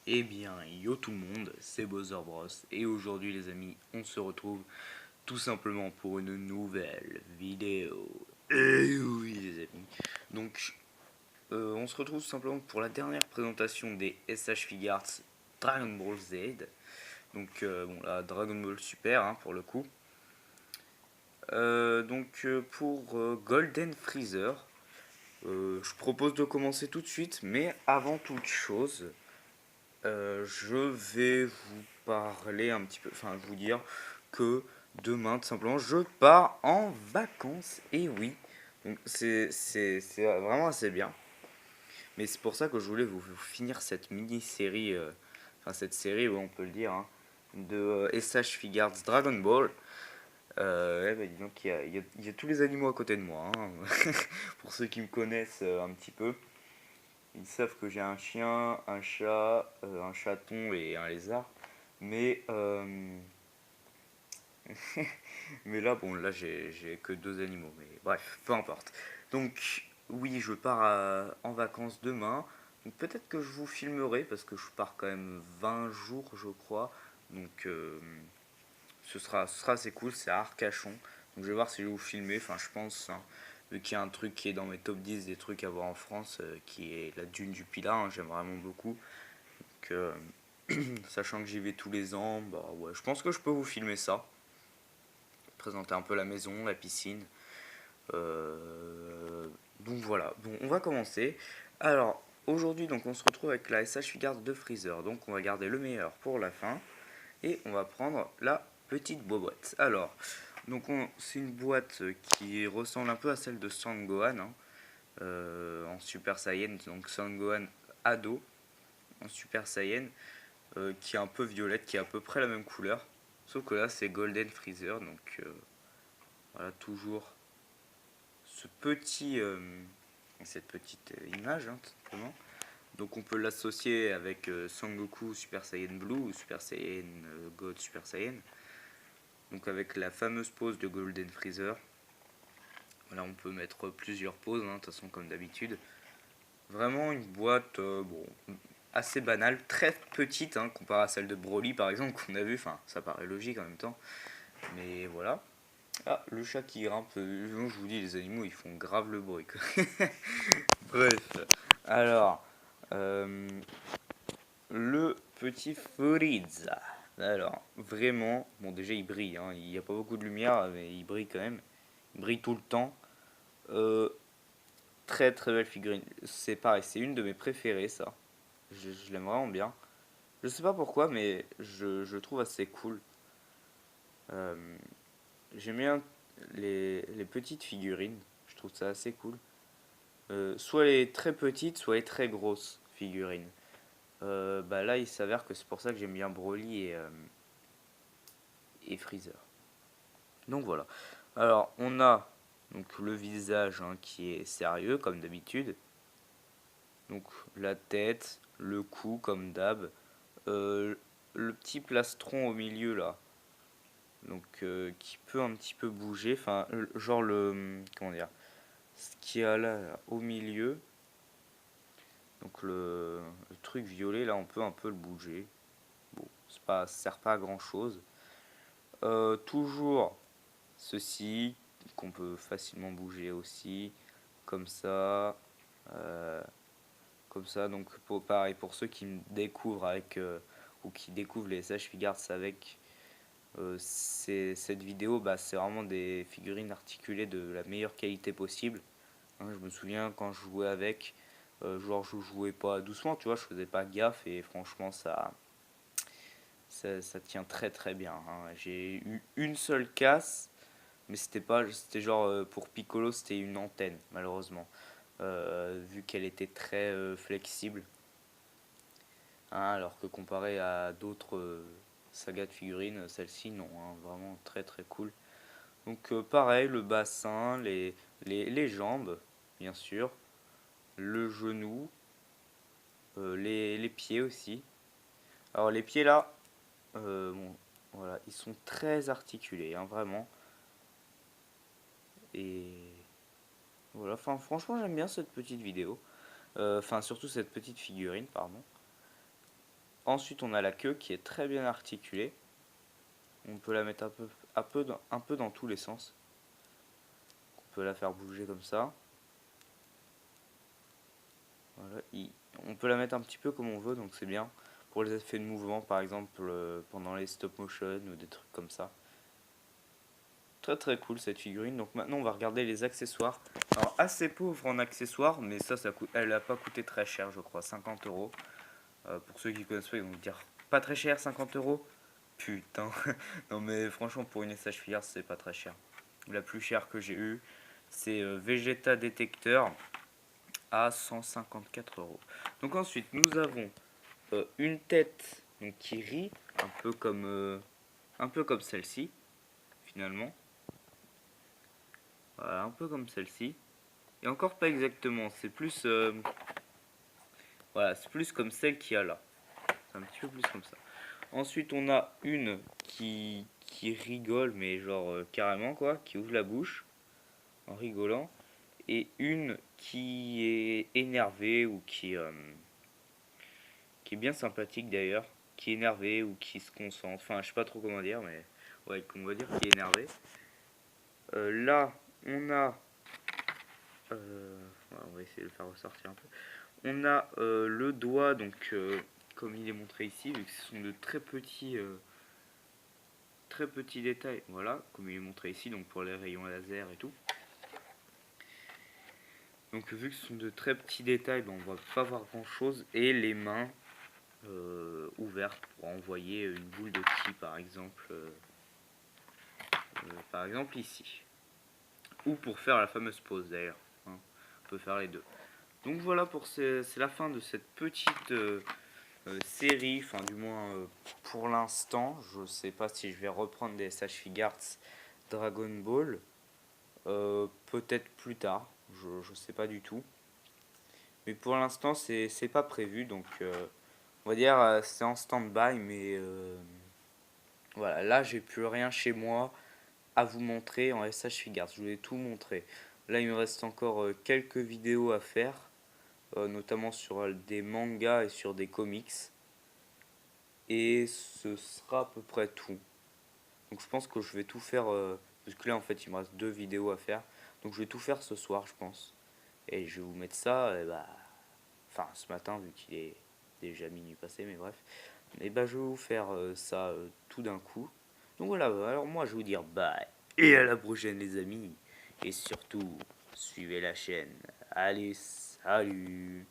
Eh bien, yo tout le monde, c'est Bowser Bros. Et aujourd'hui les amis, on se retrouve tout simplement pour une nouvelle vidéo. Eh oui les amis. Donc, on se retrouve tout simplement pour la dernière présentation des SH Figuarts Dragon Ball Z. Donc, bon, la Dragon Ball Super hein, pour le coup. Pour Golden Freezer, je propose de commencer tout de suite, mais avant toute chose, je vais vous parler un petit peu, enfin vous dire que demain tout simplement je pars en vacances. Et oui, donc c'est vraiment assez bien. Mais c'est pour ça que je voulais vous finir cette mini-série, enfin cette série, ouais, on peut le dire, hein, de SH Figuarts Dragon Ball. Ouais, bah, dis donc, il y a tous les animaux à côté de moi, hein. Pour ceux qui me connaissent un petit peu. Ils savent que j'ai un chien, un chat, un chaton et un lézard. Mais, mais là, bon, là, j'ai que deux animaux. Mais bref, peu importe. Donc, oui, je pars en vacances demain. Donc, peut-être que je vous filmerai parce que je pars quand même 20 jours, je crois. Donc, ce sera assez cool. C'est à Arcachon. Donc, je vais voir si je vais vous filmer. Enfin, je pense, hein, vu qu'il y a un truc qui est dans mes top 10 des trucs à voir en France, qui est la dune du Pilat. Hein, j'aime vraiment beaucoup. Que, sachant que j'y vais tous les ans, bah ouais, je pense que je peux vous filmer ça. Présenter un peu la maison, la piscine. Donc voilà, bon, on va commencer. Alors, aujourd'hui, donc on se retrouve avec la SH Figuarts de Freezer. Donc on va garder le meilleur pour la fin. Et on va prendre la petite boîte. Alors, c'est une boîte qui ressemble un peu à celle de Sangohan, hein, en Super Saiyan. Donc Sangohan ado en Super Saiyan. Qui est un peu violette, qui est à peu près la même couleur. Sauf que là, c'est Golden Freezer. Donc voilà, toujours ce petit, cette petite image, hein, tout simplement. Donc on peut l'associer avec Sangoku Super Saiyan Blue ou Super Saiyan God Super Saiyan. Donc avec la fameuse pose de Golden Freezer. Voilà, on peut mettre plusieurs poses, hein, de toute façon comme d'habitude. Vraiment une boîte bon, assez banale, très petite, hein, comparée à celle de Broly par exemple qu'on a vu. Enfin, ça paraît logique en même temps. Mais voilà. Ah, le chat qui grimpe. Je vous dis, les animaux, ils font grave le bruit, quoi. Bref. Alors, euh, le petit Frieza. Alors, vraiment, bon, déjà, il brille, hein. Il n'y a pas beaucoup de lumière, mais il brille quand même. Il brille tout le temps. Euh, Très très belle figurine. C'est pareil, c'est une de mes préférées, ça. Je l'aime vraiment bien. Je sais pas pourquoi, mais je trouve assez cool. Euh, J'aime bien les petites figurines. Je trouve ça assez cool. Soit les très petites, soit les très grosses figurines. Bah là, il s'avère que c'est pour ça que j'aime bien Broly et Freezer. Donc voilà. Alors, on a donc le visage hein, qui est sérieux, comme d'habitude. Donc la tête, le cou, comme d'hab. Euh, le petit plastron au milieu, là. Donc, qui peut un petit peu bouger. Enfin, genre le. Comment dire? Ce qu'il y a là, au milieu. Donc le truc violet là on peut un peu le bouger. Bon, ça sert pas à grand chose. Toujours ceci qu'on peut facilement bouger aussi. Comme ça. euh, Comme ça. Donc pareil pour ceux qui me découvrent avec ou qui découvrent les SH Figuarts avec cette vidéo, bah, c'est vraiment des figurines articulées de la meilleure qualité possible. Hein, je me souviens quand je jouais avec, genre je jouais pas doucement, tu vois, je faisais pas gaffe et franchement ça tient très très bien. Hein. J'ai eu une seule casse, mais c'était genre pour Piccolo, c'était une antenne malheureusement, vu qu'elle était très flexible. Hein, alors que comparé à d'autres sagas de figurines, celle-ci non, hein, vraiment très très cool. Donc pareil, le bassin, les jambes, bien sûr, le genou, les pieds aussi. Alors les pieds là, bon, voilà, ils sont très articulés, hein, vraiment. Et voilà, enfin franchement j'aime bien cette petite vidéo. Enfin surtout cette petite figurine, pardon. Ensuite, on a la queue qui est très bien articulée. On peut la mettre un peu dans tous les sens. On peut la faire bouger comme ça. Voilà, on peut la mettre un petit peu comme on veut, donc c'est bien. Pour les effets de mouvement, par exemple, pendant les stop motion ou des trucs comme ça. Très très cool cette figurine. Donc maintenant, on va regarder les accessoires. Alors, assez pauvre en accessoires, mais ça coûte, elle n'a pas coûté très cher, je crois, 50 euros. Pour ceux qui connaissent pas, ils vont me dire pas très cher, 50 euros. Putain, non mais franchement, pour une SH Figures, c'est pas très cher. La plus chère que j'ai eue, c'est Vegeta Detector à 154 euros. Donc ensuite, nous avons une tête donc, qui rit, un peu comme celle-ci, finalement. Voilà, un peu comme celle-ci. Et encore pas exactement, c'est plus, voilà, c'est plus comme celle qu'il y a là. C'est un petit peu plus comme ça. Ensuite, on a une qui rigole, mais genre carrément quoi, qui ouvre la bouche en rigolant. Et une qui est énervée ou qui est bien sympathique d'ailleurs, qui est énervée ou qui se concentre. Enfin, je sais pas trop comment dire, mais ouais, on va dire qui est énervé. Là, on a. On va essayer de le faire ressortir un peu. On a le doigt, donc comme il est montré ici, vu que ce sont de très petits détails. Voilà, comme il est montré ici, donc pour les rayons laser et tout. Donc vu que ce sont de très petits détails, ben, on va pas voir grand chose. Et les mains ouvertes pour envoyer une boule de ki par exemple ici. Ou pour faire la fameuse pause d'ailleurs. Hein. On peut faire les deux. Donc voilà, c'est la fin de cette petite série, enfin du moins pour l'instant. Je sais pas si je vais reprendre des SH Figures Dragon Ball. Peut-être plus tard, je sais pas du tout. Mais pour l'instant, c'est pas prévu, donc on va dire c'est en stand-by, mais voilà, là j'ai plus rien chez moi à vous montrer en SH Figures. Je vous ai tout montré. Là, il me reste encore quelques vidéos à faire, notamment sur des mangas et sur des comics. Et ce sera à peu près tout. Donc je pense que je vais tout faire, parce que là en fait il me reste 2 vidéos à faire. Donc je vais tout faire ce soir je pense. Et je vais vous mettre ça, enfin ce matin vu qu'il est déjà minuit passé, mais bref. Et bah je vais vous faire ça tout d'un coup. Donc voilà, alors moi je vais vous dire bye. Et à la prochaine les amis. Et surtout, suivez la chaîne. Allez, salut.